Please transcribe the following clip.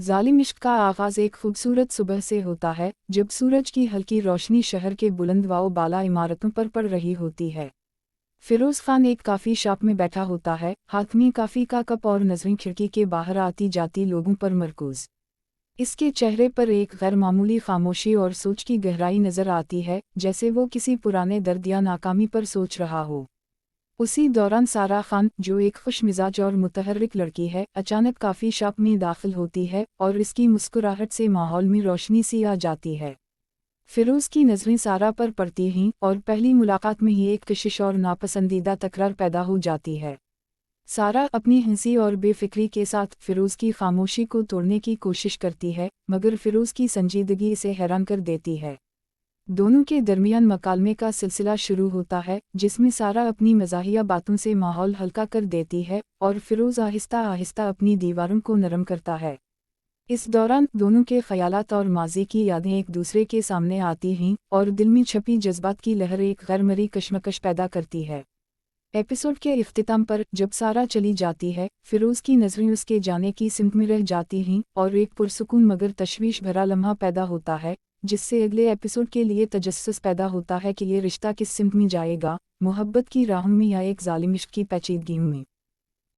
ظالم عشق کا آغاز ایک خوبصورت صبح سے ہوتا ہے جب سورج کی ہلکی روشنی شہر کے بلند و بالا عمارتوں پر پڑ رہی ہوتی ہے۔ فیروز خان ایک کافی شاپ میں بیٹھا ہوتا ہے، ہاتھ میں کافی کا کپ اور نظریں کھڑکی کے باہر آتی جاتی لوگوں پر مرکوز۔ اس کے چہرے پر ایک غیر معمولی خاموشی اور سوچ کی گہرائی نظر آتی ہے، جیسے وہ کسی پرانے درد یا ناکامی پر سوچ رہا ہو۔ اسی دوران سارا خان، جو ایک خوش مزاج اور متحرک لڑکی ہے، اچانک کافی شاپ میں داخل ہوتی ہے اور اس کی مسکراہٹ سے ماحول میں روشنی سی آ جاتی ہے۔ فیروز کی نظریں سارا پر پڑتی ہیں اور پہلی ملاقات میں ہی ایک کشش اور ناپسندیدہ تکرار پیدا ہو جاتی ہے۔ سارا اپنی ہنسی اور بے فکری کے ساتھ فیروز کی خاموشی کو توڑنے کی کوشش کرتی ہے، مگر فیروز کی سنجیدگی اسے حیران کر دیتی ہے۔ دونوں کے درمیان مکالمے کا سلسلہ شروع ہوتا ہے، جس میں سارا اپنی مزاحیہ باتوں سے ماحول ہلکا کر دیتی ہے اور فیروز آہستہ آہستہ اپنی دیواروں کو نرم کرتا ہے۔ اس دوران دونوں کے خیالات اور ماضی کی یادیں ایک دوسرے کے سامنے آتی ہیں اور دل میں چھپی جذبات کی لہر ایک غیر مرئی کشمکش پیدا کرتی ہے۔ ایپیسوڈ کے اختتام پر جب سارا چلی جاتی ہے، فیروز کی نظریں اس کے جانے کی سمت میں رہ جاتی ہیں اور ایک پرسکون مگر تشویش بھرا لمحہ پیدا ہوتا ہے، جس سے اگلے ایپیسوڈ کے لیے تجسس پیدا ہوتا ہے کہ یہ رشتہ کس سمت میں جائے گا، محبت کی راہوں میں یا ایک ظالم عشق کی پیچیدگیوں میں۔